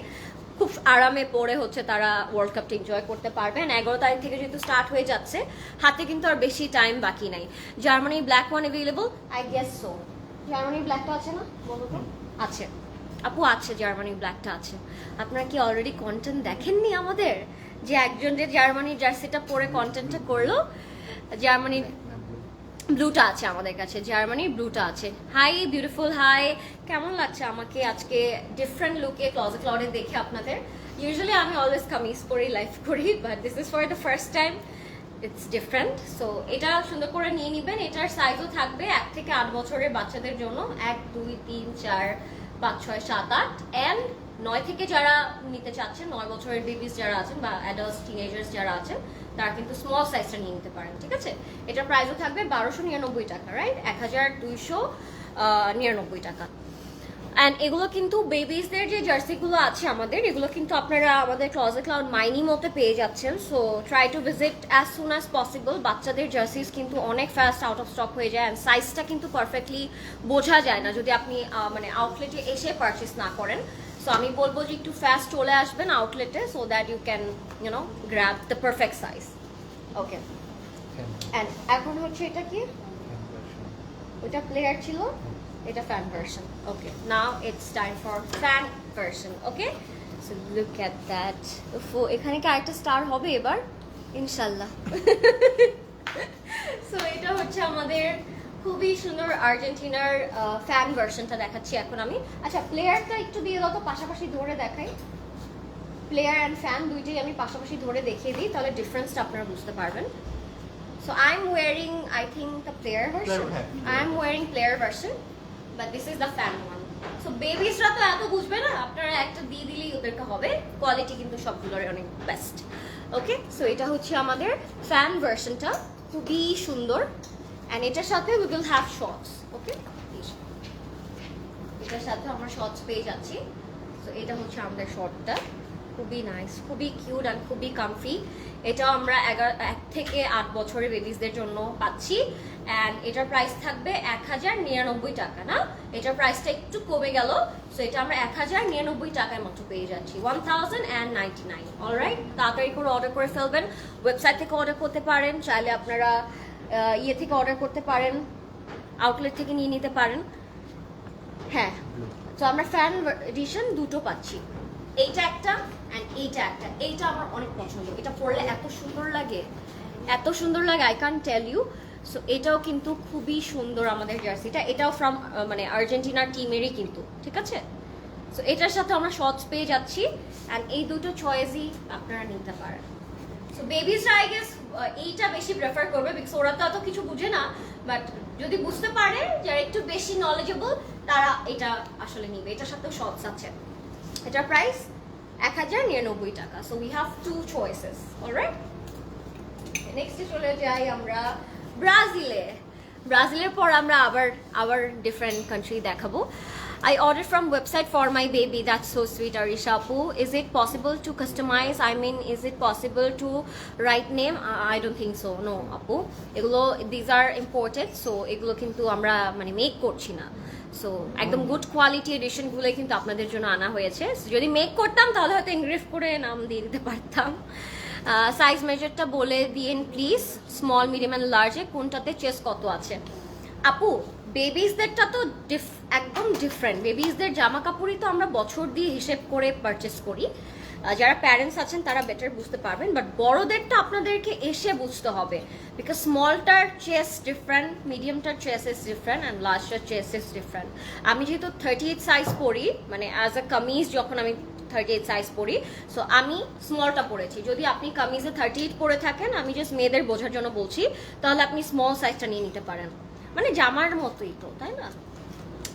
খুব আরামে পরে হচ্ছে তারা ওয়ার্ল্ড কাপটা এনজয় করতে পারবেন। 11 তারিখ থেকে যেহেতু স্টার্ট হয়ে যাচ্ছে, হাতে কিন্তু আর বেশি টাইম বাকি নাই। Germany black one available? I guess so. Germany ব্ল্যাকটা আছে না, বলো তো? আছে আপু, আছে, জার্মানি ব্ল্যাকটা আছে। আপনারা কি অলরেডি কন্টেন্ট দেখেননি আমাদের? যে একজন যে জার্মানির জার্সিটা পরে কন্টেন্টটা করলো, জার্মানির ব্লুটা আছে আমাদের কাছে, জার্মানির ব্লুটা আছে। হাই বিউটিফুল, হাই, কেমন লাগছে আমাকে আজকে ডিফারেন্ট লুকে ক্লজেট ক্লাউডে দেখে আপনাদের? ইউজুয়ালি আমি অলওয়েজ কামিজ পরেই লাইভ করি, but this is for the first time, it's different. So এটা সুন্দর করে নিয়ে নিবেন। এটার সাইজও থাকবে 1 থেকে 8 বছরের বাচ্চাদের জন্য, 1 2 3 4 5 6 7 8, অ্যান্ড 9 থেকে যারা নিতে চাচ্ছেন, 9 বছরের বেবিস যারা আছেন বা অ্যাডাল্টস টিনেজার্স যারা আছেন, তারা কিন্তু স্মল সাইজটা নিয়ে নিতে পারেন, ঠিক আছে? এটার প্রাইসও থাকবে 1299 টাকা, রাইট? 1299 টাকা। অ্যান্ড এগুলো কিন্তু বেবিসদের যে জার্সিগুলো আছে আমাদের, এগুলো কিন্তু আপনারা আমাদের ক্লজেট ক্লাউড মাইনি মতে পেয়ে যাচ্ছেন। So try to visit as soon as possible. বাচ্চাদের জার্সিস কিন্তু অনেক ফাস্ট আউট অফ স্টক হয়ে যায়, অ্যান্ড সাইজটা কিন্তু পারফেক্টলি বোঝা যায় না যদি আপনি মানে আউটলেটে এসে পারচেস না করেন। সো আমি বলবো যে একটু ফাস্ট চলে আসবেন আউটলেটে, so that you can grab the perfect size. Okay, and এখন হচ্ছে এটা কি, ওটা প্লেয়ার ছিল, এটা fan version. Okay, now it's time for fan version. Okay, so look at that. এখানে কি আরেকটা স্টার হবে এবার ইনশাল্লাহ। সো এটা হচ্ছে আমাদের খুবই সুন্দর আর্জেন্টিনার ফ্যান ভার্সনটা দেখাচ্ছি এখন আমি। আচ্ছা, প্লেয়ারটা একটু দিয়ে দাও তো, পাশাপাশি ধরে দেখাই। প্লেয়ার অ্যান্ড ফ্যান দুইটাই আমি পাশাপাশি ধরে দেখিয়ে দিই, তাহলে ডিফারেন্সটা আপনারা বুঝতে পারবেন। So I'm wearing, I think, the player version. I'm wearing player version, but this is the fan one. So বেবিসরা তো এত বুঝবে না, আপনারা একটা দিয়ে দিলেই ওদেরকে হবে। কোয়ালিটি কিন্তু সবগুলোর অনেক বেস্ট। ওকে, সো এটা হচ্ছে আমাদের ফ্যান ভার্সনটা, খুবই সুন্দর। অ্যান্ড এটার সাথে উই উইল হ্যাভ শর্টস। ওকে, এটার সাথে আমরা শর্টস পেয়ে যাচ্ছি। সো এটা হচ্ছে আমাদের শর্টটা, খুবই নাইস, খুবই কিউট অ্যান্ড খুবই কমফি। এটাও আমরা 1 থেকে 8 বছরের বেবিসদের জন্য পাচ্ছি। অ্যান্ড এটার প্রাইস থাকবে 1099 টাকা, না এটার প্রাইসটা একটু কমে গেল। সো এটা আমরা 1099 টাকায় মাত্র পেয়ে যাচ্ছি, 1099। অলরাইট, তাড়াতাড়ি করে অর্ডার করে ফেলবেন। ওয়েবসাইট থেকে অর্ডার করতে পারেন, চাইলে আপনারা ইয়ে থেকে অর্ডার করতে পারেন, আউটলেট থেকে নিয়ে নিতে পারেন। হ্যাঁ, তো আমরা ফ্যান এডিশন দুটো পাচ্ছি, এইটা একটা অ্যান্ড এইটা একটা। এইটা আমার অনেক পছন্দ, এটা পরলে এত সুন্দর লাগে, এত সুন্দর লাগে, I can tell you. So এটাও কিন্তু খুবই সুন্দর আমাদের জার্সিটা, এটাও ফ্রম মানে আর্জেন্টিনার টিমেরই কিন্তু, ঠিক আছে। সো এটার সাথে আমরা শর্টস পেয়ে যাচ্ছি অ্যান্ড এই দুটো চয়েসই আপনারা নিতে পারেন। সো বেবিসরা আই গেস এইটা বেশি প্রেফার করবে, বিকজ ওরা তো অত কিছু বুঝে না, বাট যদি বুঝতে পারে যারা একটু বেশি নলেজেবল তারা এটা আসলে নিবে। এটার সাথেও শর্টস আছে। এটার প্রাইস 1099 টাকা। So we have 2 choices. Alright, নেক্সটে চলে যাই আমরা ব্রাজিলে। ব্রাজিলের পর আমরা আবার ডিফারেন্ট কান্ট্রি দেখাবো। I ordered from website for my baby. That's so sweet, Arisha Apu. Is it possible to customize? I mean, is it possible to write name? I don't think so. No, Apu. এগুলো these are imported, so এগুলো কিন্তু আমরা মানে make করছি না। So একদম good quality addition গুলো কিন্তু আপনাদের জন্য আনা হয়েছে। যদি মেক করতাম তাহলে হয়তো এনগ্রেভ করে নাম দিয়ে দিতে পারতাম। সাইজ মেজারটা বলে দিন প্লিজ, স্মল, মিডিয়াম অ্যান্ড লার্জে কোনটাতে চেস্ট কত আছে? আপু, বেবিসদেরটা তো একদম ডিফারেন্ট। বেবিসদের জামা কাপড়ই তো আমরা বছর দিয়ে হিসেব করে পারচেস করি। যারা প্যারেন্টস আছেন তারা বেটার বুঝতে পারবেন, বাট বড়দেরটা আপনাদেরকে এসে বুঝতে হবে, বিকজ স্মলটার চেস্ট ডিফারেন্ট, মিডিয়ামটার চেস্ট ইজ ডিফারেন্ট অ্যান্ড লার্জটার চেস্ট ইজ ডিফারেন্ট। আমি যেহেতু 38 সাইজ পরি, মানে অ্যাজ আ কামিজ যখন আমি 38 সাইজ পরি, সো আমি স্মলটা পরেছি। যদি আপনি কামিজে 38 পরে থাকেন, আমি জাস্ট মেয়েদের বোঝার জন্য বলছি, তাহলে আপনি স্মল সাইজটা নিয়ে নিতে পারেন, মানে জামার মতোই তো, তাই না?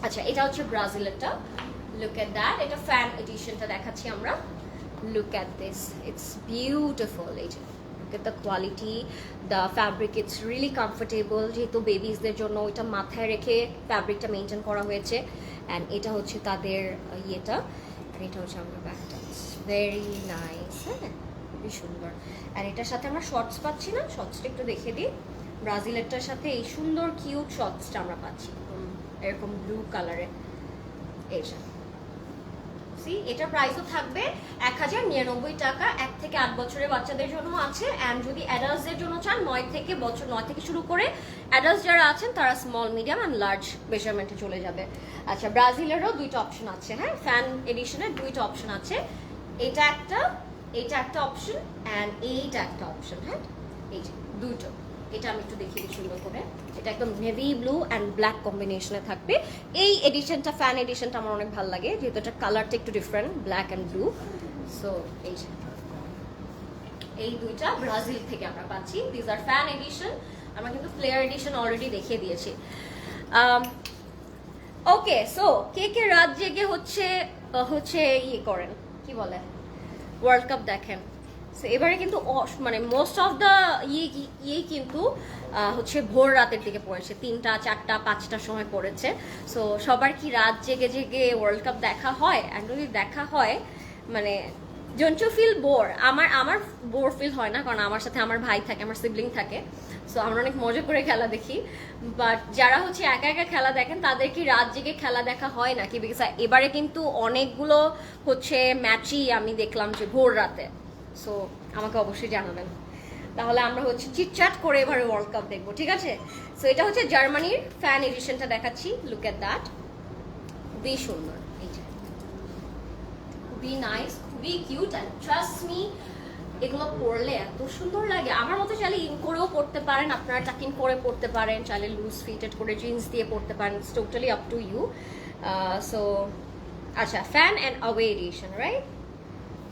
আচ্ছা, এটা হচ্ছে ব্রাজিলেরটা। লুক এট দ্যাট, এটা ফ্যান এডিশনটা দেখাচ্ছি আমরা। Look at this, it's beautiful. Look at the quality, the fabric, it's really comfortable. যেহেতু বেবিসদের জন্য ওইটা মাথায় রেখে ফ্যাব্রিকটা মেনটেন করা হয়েছে। অ্যান্ড এটা হচ্ছে তাদের ইয়েটা, আর এটা হচ্ছে আমরা ব্যাগটা। ভেরি নাইস, হ্যাঁ, খুবই সুন্দর। আর এটার সাথে আমরা শর্টস পাচ্ছি না, শর্টসটা একটু দেখে দিই। ব্রাজিলেরটার সাথে এই সুন্দর কিউট শর্টসটা আমরা পাচ্ছি এরকম ব্লু কালারে। এইটা এটার প্রাইসও থাকবে 1099 টাকা। 1 থেকে 8 বছরের বাচ্চাদের জন্য আছে। অ্যান্ড যদি অ্যাডাল্টসদের জন্য চান 9 থেকে শুরু করে অ্যাডাল্টস যারা আছেন তারা স্মল, মিডিয়াম অ্যান্ড লার্জ মেজারমেন্টে চলে যাবে। আচ্ছা, ব্রাজিলেরও 2টা অপশন আছে, হ্যাঁ, ফ্যান এডিশনের 2টা অপশন আছে। এটা একটা অপশন অ্যান্ড এইটা একটা অপশন, হ্যাঁ, এই যে দুটো। এটা আমি একটু দেখিয়ে দিই সুন্দর করে। এটা একদম নেভি ব্লু অ্যান্ড ব্ল্যাক কম্বিনেশনে থাকবে। এই এডিশনটা, ফ্যান এডিশনটা আমার অনেক ভালো লাগে, যেহেতু এটা কালারটা একটু different, black and blue. So এই দুইটা ব্রাজিল থেকে আমরা পাচ্ছি। This are fan edition. আমরা কিন্তু প্লেয়ার এডিশন অলরেডি দেখিয়ে দিয়েছি। ওকে, সো কে রাত জেগে হচ্ছে ইয়ে করেন, কি বলে, ওয়ার্ল্ড কাপ দেখেন। সো এবারে কিন্তু মানে মোস্ট অফ দ্য ইয়ে কিন্তু হচ্ছে ভোর রাতের দিকে পড়েছে, 3টা, 4টা, 5টার সময় পড়েছে। সো সবার কি রাত জেগে ওয়ার্ল্ড কাপ দেখা হয়? আর যদি দেখা হয়, মানে ডোন্ট ইউ ফিল বোর? আমার বোর ফিল হয় না, কারণ আমার সাথে আমার ভাই থাকে, আমার সিবলিং থাকে। সো আমরা অনেক মজা করে খেলা দেখি। বাট যারা হচ্ছে একা একা খেলা দেখেন, তাদের কি রাত জেগে খেলা দেখা হয় নাকি? বিকজ এবারে কিন্তু অনেকগুলো হচ্ছে ম্যাচই আমি দেখলাম যে ভোর রাতে। সো আমাকে অবশ্যই জানাবেন, তাহলে আমরা হচ্ছে চিটচ্যাট করে এবারে ওয়ার্ল্ড কাপ দেখবো, ঠিক আছে? সো এটা হচ্ছে জার্মানির ফ্যান এডিশনটা দেখাচ্ছি। লুক এট দ্যাট, খুবই সুন্দর, এই যে খুবই নাইস, খুবই কিউট। অ্যান্ড ট্রাস্ট মি, এগুলো পরলে এত সুন্দর লাগে। আমার মতো চাইলে ইন করেও পড়তে পারেন, আপনারা টাকিন করে পড়তে পারেন, চাইলে লুজ ফিটেড করে জিন্স দিয়ে পড়তে পারেন, it's totally up to you. So আচ্ছা, fan and away edition, right?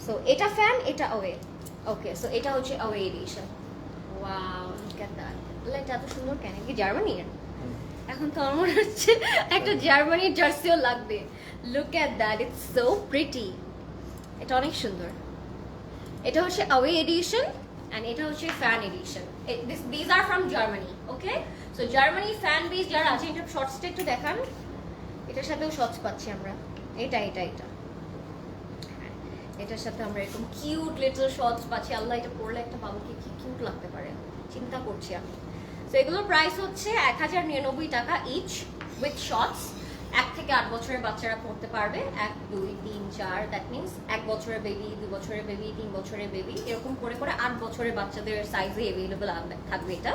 So এটা ফ্যান, এটা অ্যাওয়ে। ওকে, সো এটা হচ্ছে away edition. Wow, look at that. Allah, এটা এত সুন্দর কেন? কি জার্মানির? এখন তো আমার মনে হচ্ছে একটা জার্মানির জার্সিও লাগবে। Look at that, it's so pretty. এটা অনেক সুন্দর। এটা হচ্ছে অ্যাওয়ে এডিশন অ্যান্ড এটা হচ্ছে fan addition. This are from Germany. Okay, so Germany fan base যারা আছে, এটা শর্টসটা একটু দেখান। এটার সাথেও শর্টস পাচ্ছি আমরা। এটা এটার সাথে আমরা এরকম কিউট লিটল শর্টস পাচ্ছি। আল্লাহ, এটা পরলে একটা বাবুকে কি কিউট লাগতে পারে চিন্তা করছি আমি। তো এগুলোর প্রাইস হচ্ছে 1099 টাকা ইচ উইথ শর্টস। 1 থেকে 8 বছরের বাচ্চারা পড়তে পারবে। 1 2 3 4, দ্যাট মিনস 1 বছরের বেবি, 2 বছরের বেবি, 3 বছরের বেবি, এরকম করে 8 বছরের বাচ্চাদের সাইজে অ্যাভেলেবল থাকবে এটা।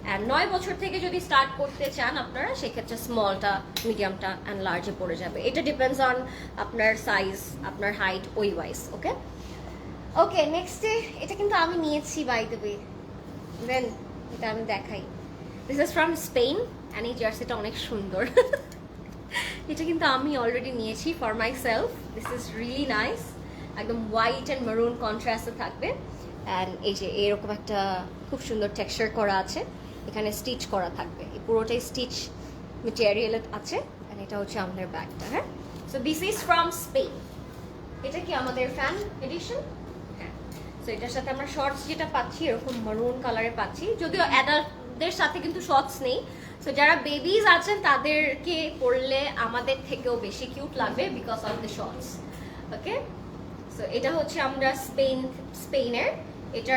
অ্যান্ড 9 বছর থেকে যদি স্টার্ট করতে চান আপনারা, সেক্ষেত্রে স্মলটা, মিডিয়ামটা অ্যান্ড লার্জে পড়ে যাবে। এটা ডিপেন্ডস অন আপনার সাইজ, আপনার হাইট, ওই ওয়াইজ। ওকে ওকে, নেক্সটে এটা কিন্তু আমি নিয়েছি বাই দ্য ওয়ে। দেন এটা আমি দেখাই। This is from Spain and এই জার্সিটা অনেক সুন্দর। এটা কিন্তু আমি অলরেডি নিয়েছি for my self. This is really nice. একদম হোয়াইট অ্যান্ড মেরুন কন্ট্রাস্টে থাকবে। অ্যান্ড এই যে এরকম একটা খুব সুন্দর টেক্সচার করা আছে, এখানে স্টিচ করা থাকবে। এই পুরোটাই স্টিচ মেটেরিয়াল আছে। অ্যান্ড এটা হচ্ছে আমাদের ব্যাগটা। হ্যাঁ, so this is from Spain. এটা কি আমাদের ফ্যান এডিশন? হ্যাঁ, সো এটার সাথে আমরা শর্টস যেটা পাচ্ছি এরকম মারুন কালারে পাচ্ছি, যদিও অ্যাডাল্টদের সাথে কিন্তু শর্টস নেই। সো যারা বেবিজ আছেন তাদেরকে পরলে আমাদের থেকেও বেশি কিউট লাগবে because of the shorts. Okay, so এটা হচ্ছে আমরা স্পেনের। এটা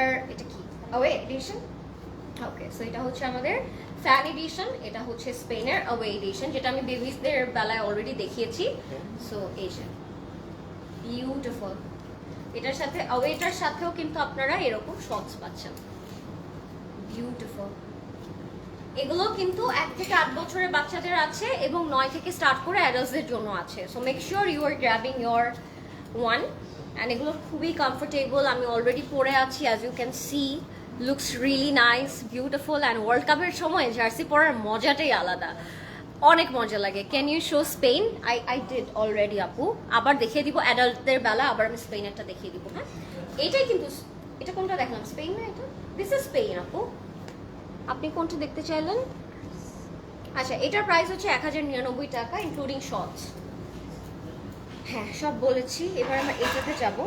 কি অ্যাওয়ে এডিশন? ওকে, সো এটা হচ্ছে আমাদের ফ্যান এডিশন। এটা হচ্ছে স্পেনের অ্যাওয়ে এডিশন, যেটা আমি বেবিজদের বেলায় অলরেডি দেখিয়েছি। সো এই যে বিউটিফুল। এটার সাথে অ্যাওয়েটার সাথেও কিন্তু আপনারা এরকম শর্টস পাচ্ছেন। বিউটিফুল। এগুলো কিন্তু 1 থেকে 8 বছরের বাচ্চাদের আছে এবং 9 থেকে স্টার্ট করে অ্যাডাল্টসদের জন্য আছে। So make sure you are grabbing your one. And এগুলো খুবই কমফোর্টেবল। আমি অলরেডি পরে আছি, as you can see. Looks really nice, beautiful. And world কাপের সময় জার্সি পরার মজাটাই আলাদা, অনেক মজা লাগে। Can you show Spain? I did already আপু। আবার দেখিয়ে দিব অ্যাডাল্টদের বেলা, আবার আমি স্পেনেরটা দেখিয়ে দিব। হ্যাঁ, এটাই কিন্তু, এটা কোনটা দেখলাম? স্পেন না এটা? দিস ইজ স্পেন আপু। আপনি কোনটা দেখতে চাইলেন? আচ্ছা, এটার প্রাইস হচ্ছে 1099 টাকা ইনক্লুডিং শর্টস। হ্যাঁ, সব বলেছি। এবার আমরা এটাতে যাব।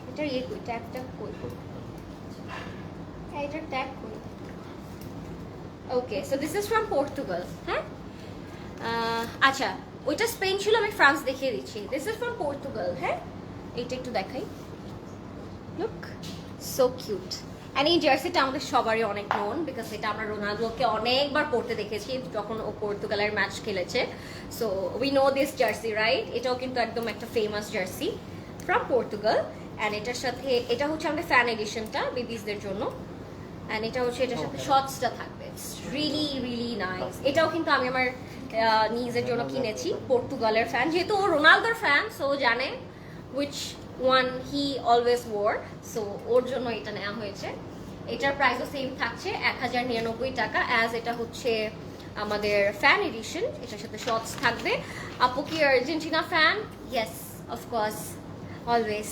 এটার কই? ট্যাগটা কই? হ্যাঁ, এটার ট্যাগ কই? Okay, so this is from Portugal. হ্যাঁ, আচ্ছা, ওইটা স্পেন ছিল, আমি ফ্রান্স দেখিয়ে দিচ্ছি। This is from Portugal. হ্যাঁ, এইটা একটু দেখাই। Look so cute. অ্যান্ড এই জার্সিটা আমাদের সবারই অনেক নোন, বিকজ এটা আমরা রোনালদোকে অনেকবার পরতে দেখেছি যখন ও পর্তুগালের ম্যাচ খেলেছে। So we know this jersey, right? এটাও কিন্তু একদম একটা famous jersey from Portugal. And এটার সাথে, এটা হচ্ছে আমাদের ফ্যান এডিশনটা বেবিসদের জন্য। অ্যান্ড এটা হচ্ছে, এটার সাথে শর্টসটা থাকবে। Really really nice. এটাও কিন্তু আমি আমার নিজের জন্য কিনেছি। পর্তুগালের ফ্যান, যেহেতু ও রোনালদোর ফ্যান, সো জানে which one he always wore, so ওর জন্য এটা নেওয়া হয়েছে। এটার প্রাইসও সেম থাকছে 1099 টাকা, অ্যাজ এটা হচ্ছে আমাদের ফ্যান এডিশন। এটার সাথে শর্টস থাকবে। আপু কি Argentina fan? Yes, of course, always.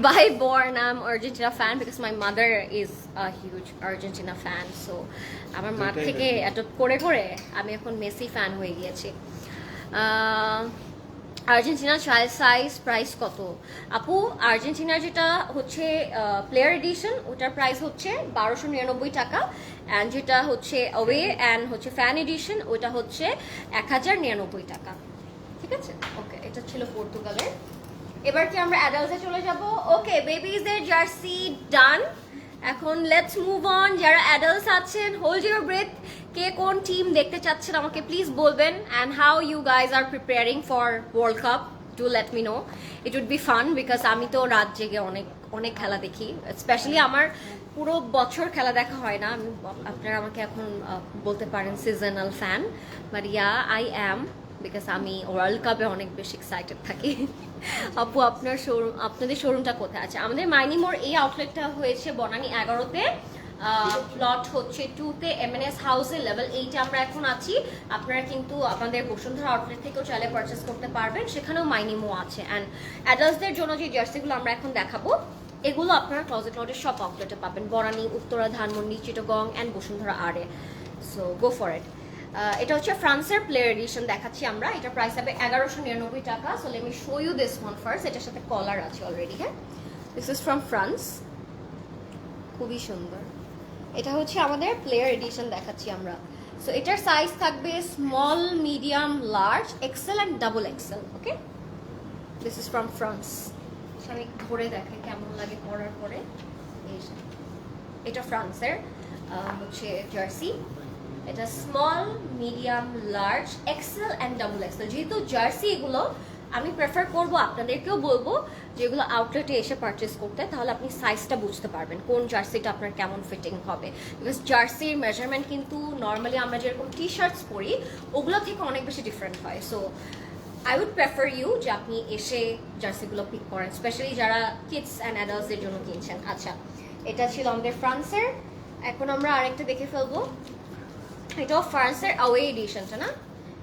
By born I'm Argentina fan because my mother is a huge Argentina fan, so আমার মা থেকে অ্যাডপ্ট করে করে আমি এখন মেসি ফ্যান হয়ে গিয়েছি। আর্জেন্টিনা চাইল্ড সাইজ প্রাইস কত আপু? আর্জেন্টিনার যেটা হচ্ছে প্লেয়ার এডিশন, ওটার প্রাইস হচ্ছে 1299 টাকা। অ্যান্ড যেটা হচ্ছে অ্যাওয়ে অ্যান্ড হচ্ছে ফ্যান এডিশন, ওটা হচ্ছে 1099 টাকা। ঠিক আছে, ওকে, এটা ছিল পর্তুগালের। এবার কি আমরা অ্যাডাল্টসে চলে যাব? ওকে, বেবিজদের জার্সি ডান। এখন লেটস মুভ অন। যারা অ্যাডাল্টস আছেন, হোল্ড ইউর ব্রেথ। কে কোন টিম দেখতে চাচ্ছেন আমাকে প্লিজ বলবেন, and how you guys are preparing for world cup, do let me know. It would be fun, because আমি তো রাত জেগে অনেক অনেক খেলা দেখি। স্পেশালি আমার পুরো বছর খেলা দেখা হয় না। আপনারা আমাকে এখন বলতে পারেন seasonal fan, but yeah I am, because আমি ওয়ার্ল্ড কাপে অনেক বেশি এক্সাইটেড থাকি। আপু আপনাদের শোরুমটা কোথায় আছে? আমাদের মাইনি মোড় এই আউটলেটটা হয়েছে বনানী 11-তে, প্লট হচ্ছে 2-তে, এমএনএস হাউসে লেভেল 8-এ আমরা এখন আছি। আপনারা কিন্তু আমাদের বসুন্ধরা আউটলেট থেকেও চাইলে পারচেস করতে পারবেন, সেখানেও মাইনি মো আছে। অ্যান্ড অ্যাডাল্টসদের জন্য যে জার্সিগুলো আমরা এখন দেখাবো, এগুলো আপনারা ক্লজেট ক্লাউডের সব আউটলেটে পাবেন, বনানী, উত্তরা, ধানমন্ডি, চিটাগং অ্যান্ড বসুন্ধরা আরে। সো গো ফর ইট। এটা হচ্ছে ফ্রান্সের প্লেয়ার এডিশন দেখাচ্ছি আমরা। এটা প্রাইস হবে 1199 টাকা। So let me show you this one first. এটার সাথে কলার আছে অলরেডি। হ্যাঁ, দিস ইজ ফ্রম ফ্রান্স, খুবই সুন্দর। এটা হচ্ছে আমাদের প্লেয়ার এডিশন দেখাচ্ছি আমরা। সো এটার সাইজ থাকবে small, medium, large, XL and double XL. Okay, this is from France. আমি ধরে দেখাই কেমন লাগে পরার পরে। এটা ফ্রান্সের হচ্ছে জার্সি। এটা small, medium, large, XL and double XL. যেহেতু জার্সি এগুলো আমি প্রেফার করবো, আপনাদেরকেও বলবো যেগুলো আউটলেটে এসে পারচেস করতে, তাহলে আপনি সাইজটা বুঝতে পারবেন কোন জার্সিটা আপনার কেমন ফিটিং হবে। বিকজ জার্সির মেজারমেন্ট কিন্তু নর্মালি আমরা যেরকম টি শার্টস পরি ওগুলো থেকে অনেক বেশি ডিফারেন্ট হয়। So I would prefer you যে আপনি এসে জার্সিগুলো পিক করেন, স্পেশালি যারা কিডস অ্যান্ড অ্যাডাল্টসদের জন্য কিনছেন। আচ্ছা, এটা ছিল আমাদের ফ্রান্সের। এখন আমরা আরেকটা দেখে ফেলবো। এটাও ফ্রান্সের অ্যাওয়ে এডিশনটা না,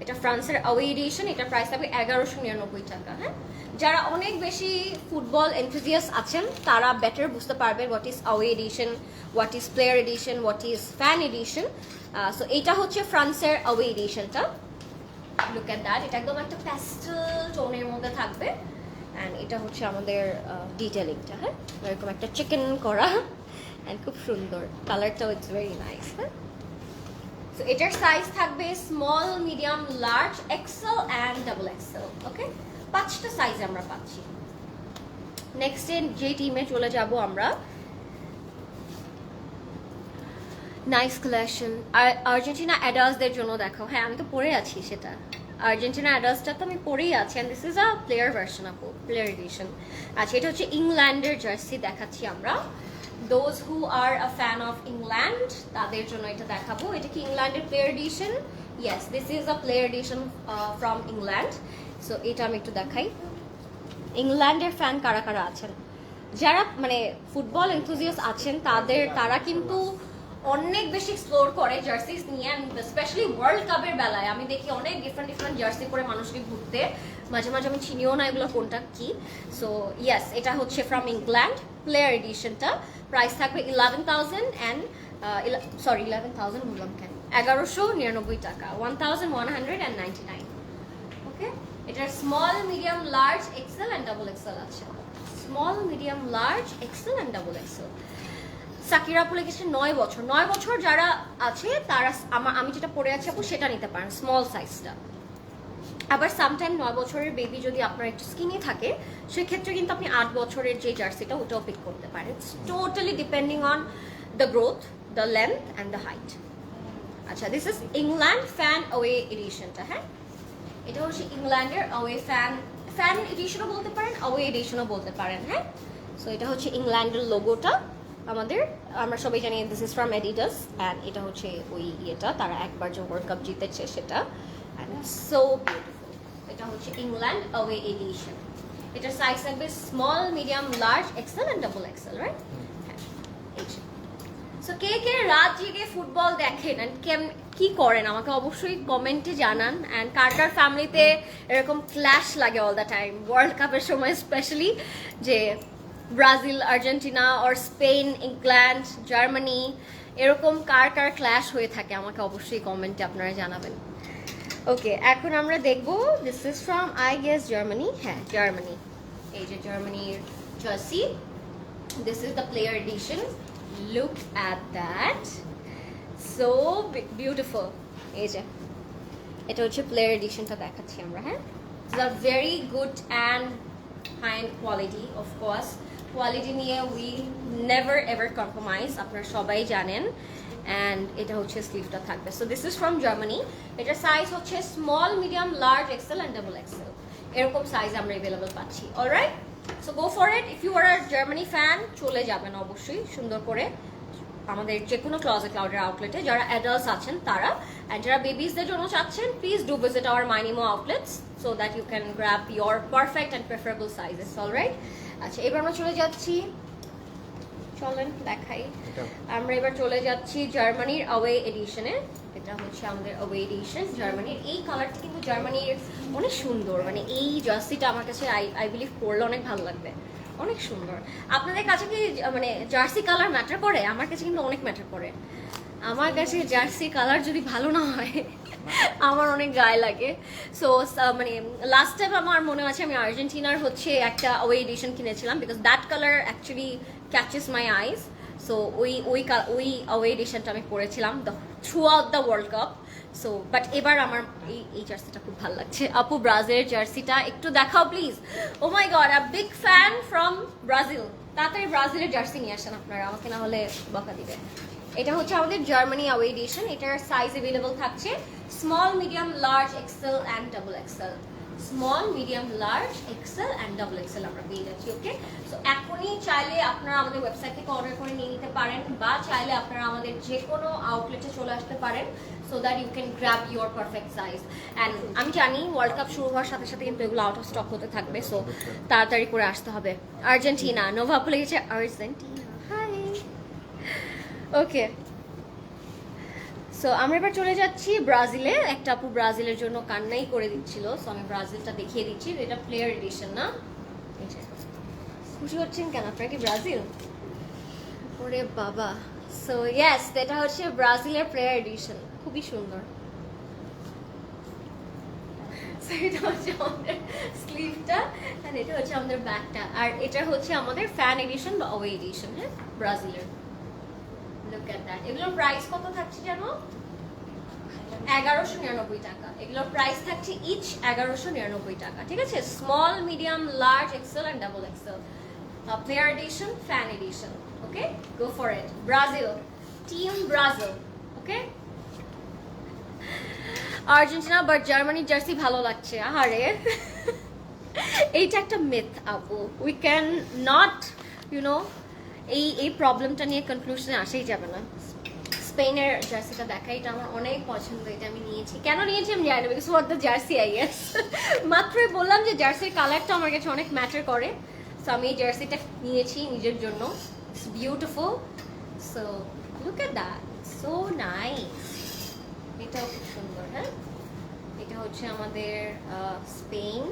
এটা ফ্রান্সের অ্যাওয়ে এডিশন। এটা প্রাইস থাকবে 1199 টাকা। হ্যাঁ, যারা অনেক বেশি ফুটবল এনথুজিয়াস আছেন তারা বেটার বুঝতে পারবেন what is away edition, what is player edition, what is fan edition. So এইটা হচ্ছে ফ্রান্সের অ্যাওয়ে এডিশনটা। লুক এট দ্যাট, এটা একদম একটা প্যাস্টেল টোনের মধ্যে থাকবে। অ্যান্ড এটা হচ্ছে আমাদের ডিটেলিংটা। হ্যাঁ, এরকম একটা চিকেন করা অ্যান্ড খুব সুন্দর কালারটাও, ইটস ভেরি নাইস। হ্যাঁ, সো এটার সাইজ থাকবে small, medium, large, XL and double XL. Okay, 5টা সাইজ আমরা পাচ্ছি। নেক্সট যে টিমে চলে যাব আমরা, নাইস কালেকশন। আর আর্জেন্টিনা অ্যাডাল্টসদের জন্য দেখো। হ্যাঁ, আমি তো পরে আছি সেটা, আর্জেন্টিনা অ্যাডাল্টসটা তো আমি পরেই আছি। And this is a player version of player edition. আচ্ছা, এটা হচ্ছে ইংল্যান্ডের জার্সি দেখাচ্ছি আমরা। Those who are a fan of England তাদের জন্য এটা দেখাবো। এটা কি ইংল্যান্ডের player edition? Yes, this is a player edition from England. So এটা আমি একটু দেখাই। ইংল্যান্ডের ফ্যান কারা কারা আছেন, যারা মানে ফুটবল এনথুজিয়াস আছেন তারা কিন্তু অনেক বেশি এক্সপ্লোর করে জার্সিস নিয়ে। স্পেশালি ওয়ার্ল্ড কাপের বেলায় আমি দেখি অনেক ডিফারেন্ট জার্সি করে মানুষকে ঘুরতে, মাঝে মাঝে আমি চিনিও না এগুলো কোনটা কি। সো ইয়েস, এটা হচ্ছে ফ্রম ইংল্যান্ড প্লেয়ার এডিশনটা। প্রাইস থাকবে 11,000 বললাম কেন, 1199 টাকা, 1199। ওকে, এটার small, medium, large, XL and double XL আছে। Small, medium, large, XL and double XL. Sakira আপু লিখেছে 9 বছর। 9 বছর যারা আছে তারা আমি যেটা পরে আছি আপু সেটা নিতে পারেন, স্মল সাইজটা। আবার সামটাইম 9 বছরের বেবি যদি আপনার একটু স্কিনি থাকে সেক্ষেত্রে কিন্তু আপনি 8 বছরের যে জার্সিটা ওটাও পিক করতে পারেন। Totally depending on the growth, the length and the height. আচ্ছা, this is England fan away এডিশনটা। হ্যাঁ, এটা হচ্ছে ইংল্যান্ডের অ্যাওয়ে ফ্যান এডিশনও বলতে পারেন, অ্যাওয়ে এডিশনও বলতে পারেন। হ্যাঁ, সো এটা হচ্ছে ইংল্যান্ডের লোগোটা আমাদের, আমরা সবাই জানি this is from Adidas. And এটা হচ্ছে ওই ইয়েটা, তারা একবার যে ওয়ার্ল্ড কাপ জিতেছে সেটা। And so beautiful. এটা হচ্ছে ইংল্যান্ড অ্যাওয়ে এডিশন। এটার সাইজ থাকবে small, medium, large, XL and double XL. Right? হ্যাঁ, সো কে কে রাত জেগে ফুটবল দেখেন অ্যান্ড কি করেন আমাকে অবশ্যই কমেন্টে জানান। অ্যান্ড কার কার ফ্যামিলিতে এরকম ক্ল্যাশ লাগে অল দ্য টাইম ওয়ার্ল্ড কাপের সময়, স্পেশালি যে Brazil, Argentina, or Spain, England, Germany, এরকম কার কার ক্ল্যাশ হয়ে থাকে আমাকে অবশ্যই কমেন্টে আপনারা জানাবেন। ওকে, এখন আমরা দেখবো, this is from I guess Germany. হ্যাঁ, জার্মানি। এই যে জার্মানির jersey, this is the player edition. Look at that, so beautiful. এই যে এটা হচ্ছে প্লেয়ার এডিশনটা দেখাচ্ছি আমরা। হ্যাঁ, it's a very good and high end quality. Of course quality নিয়ে উই নেভার এভার কম্প্রোমাইজ, আপনারা সবাই জানেন। অ্যান্ড এটা হচ্ছে স্লিভটা থাকবে। So this is from Germany. এটার সাইজ হচ্ছে small, medium, large, XL and double XL. এরকম সাইজ আমরা অ্যাভেলেবল পাচ্ছি। Alright, so go for it. If you are a Germany fan চলে যাবেন অবশ্যই সুন্দর করে আমাদের যে কোনো ক্লজেট ক্লাউডের আউটলেটে, যারা অ্যাডাল্টস আছেন তারা। অ্যান্ড যারা বেবিসদের জন্য চাচ্ছেন, please do visit our Minimo outlets so that you can grab your perfect and preferable sizes. Alright, আচ্ছা এবার আমরা চলে যাচ্ছি, চলেন দেখাই। আমরা এবার চলে যাচ্ছি জার্মানির অ্যাওয়ে এডিশনে। এটা হচ্ছে আমাদের অ্যাওয়ে এডিশন জার্মানির। এই কালারটা কিন্তু জার্মানির অনেক সুন্দর, মানে এই জার্সিটা আমার কাছে আই বিলিভ পরলে অনেক ভালো লাগবে। অনেক সুন্দর। আপনাদের কাছে কি মানে জার্সি কালার ম্যাটার করে? আমার কাছে কিন্তু অনেক ম্যাটার করে। আমার কাছে জার্সি কালার যদি ভালো না হয় আমার অনেক গায়ে লাগে। সো মানে লাস্ট টাইম আমার মনে আছে আমি আর্জেন্টিনার হচ্ছে একটা ওয়ে এডিশন কিনেছিলাম, because that colour actually catches my eyes. So ওই ওয়ে এডিশনটা আমি পরেছিলাম through out the world cup. So but এবার আমার এই জার্সিটা খুব ভালো লাগছে। আপু ব্রাজিলের জার্সিটা একটু দেখাও please. Oh my god, a big fan from Brazil. তাড়াতাড়ি ব্রাজিলের জার্সি নিয়ে আসেন আপনারা, আমাকে না হলে বকা দিবে। এটা হচ্ছে আমাদের জার্মানি আওয়ে এডিশন। এটার সাইজ অ্যাভেলেবল থাকছে small, medium, large, XL and double XL. Small, medium, large, XL and double XL আমরা পেয়ে যাচ্ছি। ওকে, সো এখনই চাইলে আপনারা আমাদের ওয়েবসাইট থেকে অর্ডার করে নিয়ে নিতে পারেন, বা চাইলে আপনারা আমাদের যে কোনো আউটলেটে চলে আসতে পারেন, so that you can grab your perfect size. And আমি জানি ওয়ার্ল্ড কাপ শুরু হওয়ার সাথে সাথে কিন্তু এগুলো আউট অফ স্টক হতে থাকবে, সো তাড়াতাড়ি করে আসতে হবে। আর্জেন্টিনা, নোভা আপু লিখেছে আর্জেন্টিনা। হাই, ওকে। সো আমরা এবার চলে যাচ্ছি ব্রাজিলে। একটা আপু ব্রাজিলের জন্য কান্নাই করে দিচ্ছিল, সো আমি ব্রাজিলটা দেখিয়ে দিচ্ছি। এটা প্লেয়ার এডিশন না? খুশি হচ্ছেন কেন? আপনার কি ব্রাজিল? ওরে বাবা। সো ইয়েস, এটা হচ্ছে ব্রাজিলের প্লেয়ার এডিশন, খুবই সুন্দর। সো এটা হচ্ছে আমাদের স্লিভটা, আর এটা হচ্ছে আমাদের ব্যাকটা, আর এটা হচ্ছে আমাদের ফ্যান এডিশন বা ওয়ে এডিশন। হ্যাঁ, ব্রাজিলের। Look at that. এগুলোর প্রাইস কত থাকছে জানো? 1199 টাকা। এগুলোর প্রাইস থাকছে ইচ 1199 টাকা। ঠিক আছে, small, medium, large, XL and double XL. Player edition, fan edition. Okay, go for it. Brazil, team Brazil. Okay, Argentina but জার্মানির জার্সি ভালো লাগছে। আহারে, এইটা একটা মিথ আপু। উই ক্যান নট ইউনো এই প্রবলেমটা নিয়ে কনক্লুশনে আসাই যাবে না। স্পেনের জার্সিটা দেখা, এটা আমার অনেক পছন্দ। এটা আমি নিয়েছি, কেন নিয়েছি আমি জানি না, because for the jersey I guess. মাত্রই বললাম যে জার্সির কালারটা আমার কাছে অনেক ম্যাটার করে, সো আমি এই জার্সিটা নিয়েছি নিজের জন্য। It's beautiful. So look at that, so nice. এটাও খুব সুন্দর। হ্যাঁ, এটা হচ্ছে আমাদের স্পেন,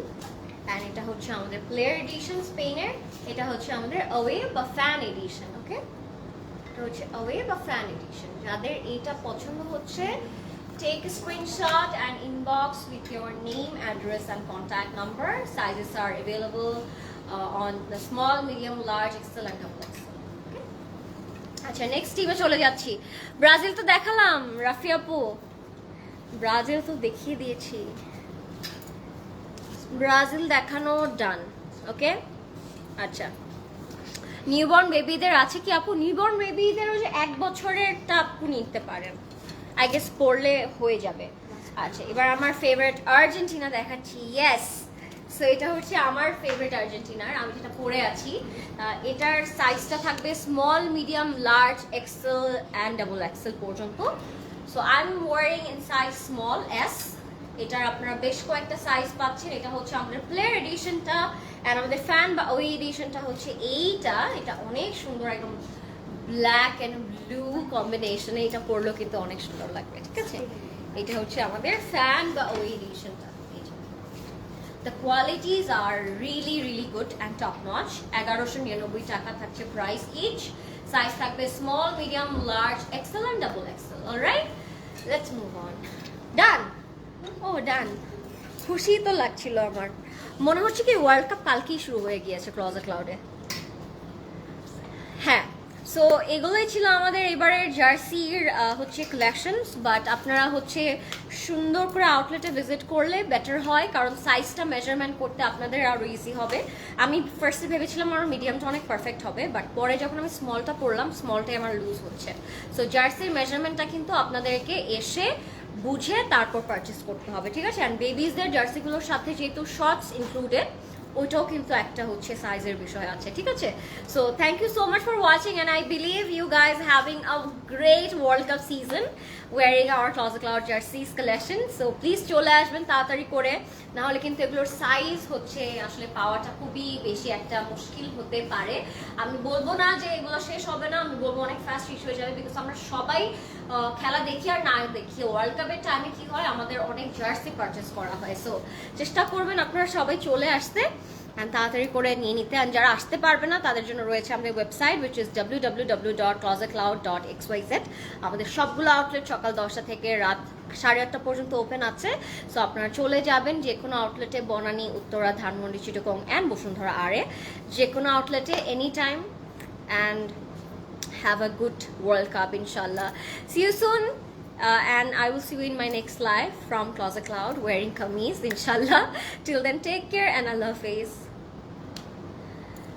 অ্যান্ড এটা হচ্ছে আমাদের প্লেয়ার এডিশন স্পেনের। এটা হচ্ছে আমাদের অ্যাওয়ে বা ফ্যান এডিশন। ওকে, এটা হচ্ছে অ্যাওয়ে বা ফ্যান এডিশন। যাদের এইটা পছন্দ হচ্ছে, take a screenshot and inbox with your name, address and contact number. Sizes are available on the small, medium, large, XL and double XL. Okay? আচ্ছা, next টিমে চলে যাচ্ছি। ব্রাজিল তো দেখালাম, রাফি আপু ব্রাজিল তো দেখিয়ে দিয়েছি। ব্রাজিল দেখানো ডান। ওকে, আচ্ছা, নিউবর্ন বেবিদের আছে কি আপু? নিউবর্ন বেবিদের ওই যে 1 বছরেরটা আপু নিতে পারেন, আই গেস পড়লে হয়ে যাবে। আচ্ছা, এবার আমার ফেভারিট আর্জেন্টিনা দেখাচ্ছি। ইয়েস, সো এটা হচ্ছে আমার ফেভারিট আর্জেন্টিনার, আমি যেটা পরে আছি। এটার সাইজটা থাকবে small, medium, large, XL and double XL পর্যন্ত। So I am wearing in size small S. এটার আপনারা বেশ কয়েকটা সাইজ পাচ্ছেন। এটা হচ্ছে আমাদের প্লেয়ার এডিশনটা, অ্যান্ড আমাদের ফ্যান বা ওই এডিশনটা হচ্ছে এইটা। এটা অনেক সুন্দর, একদম ব্ল্যাক অ্যান্ড ব্লু কম্বিনেশনে এটা পরলেও কিন্তু অনেক সুন্দর লাগবে। ঠিক আছে, এটা হচ্ছে আমাদের ফ্যান বা ওই এডিশনটা। The qualities are really really good and top notch. 1199 টাকা থাকছে প্রাইস ইচ। সাইজ থাকবে small, medium, large, XL and double XL. Alright, let's move on. Done. Oh done, খুশি তো লাগছিল আমার। মনে হচ্ছে কি ওয়ার্ল্ড কাপ কালকেই শুরু হয়ে গিয়েছে ক্লোজার ক্লাউডে। হ্যাঁ, সো এগুলোই ছিল আমাদের এবারের জার্সির হচ্ছে কালেকশনস। বাট আপনারা হচ্ছে সুন্দর করে আউটলেটে ভিজিট করলে বেটার হয়, কারণ সাইজটা মেজারমেন্ট করতে আপনাদের আরও ইজি হবে। আমি ফার্স্টে ভেবেছিলাম আমার মিডিয়ামটা অনেক পারফেক্ট হবে, বাট পরে যখন আমি স্মলটা পরলাম, স্মলটাই আমার লুজ হচ্ছে। সো জার্সির মেজারমেন্টটা কিন্তু আপনাদেরকে এসে বুঝে তারপর পারচেস করতে হবে। ঠিক আছে, অ্যান্ড বেবিজদের জার্সিগুলোর সাথে যেহেতু শর্টস ইনক্লুডেড, ওইটাও কিন্তু একটা হচ্ছে সাইজের বিষয় আছে। ঠিক আছে, so thank you so much for watching, and I believe you guys having a great world cup season wearing our Closet Cloud jerseys collection. So please চলে আসবেন তাড়াতাড়ি করে, না হলে কিন্তু এগুলোর সাইজ হচ্ছে আসলে পাওয়াটা খুবই বেশি একটা মুশকিল হতে পারে। আমি বলবো না যে এগুলো শেষ হবে না, আমি বলবো অনেক ফাস্ট শেষ হয়ে যাবে, বিকজ আমরা সবাই খেলা দেখি আর না দেখি। ওয়ার্ল্ড কাপের টাইমে কি হয়, আমাদের অনেক জার্সি পারচেস করা হয়। সো চেষ্টা করবেন আপনারা সবাই চলে আসতে, অ্যান্ড তাড়াতাড়ি করে নিয়ে নিতে। অ্যান্ড যারা আসতে পারবে না তাদের জন্য রয়েছে আমাদের ওয়েবসাইট উইচ ইজ www.closetcloud.xyz। আমাদের সবগুলো আউটলেট সকাল 10টা থেকে রাত 8:30 পর্যন্ত ওপেন আছে। সো আপনারা চলে যাবেন যে কোনো আউটলেটে, বনানী, উত্তরা, ধানমন্ডি, চিটাগং অ্যান্ড বসুন্ধরা আরে, যে কোনো আউটলেটে any time. And have a good World Cup, inshallah. See you soon. And I will see you in my next live from Closet Cloud wearing kameez, inshallah. Till then, take care and Allah Hafiz.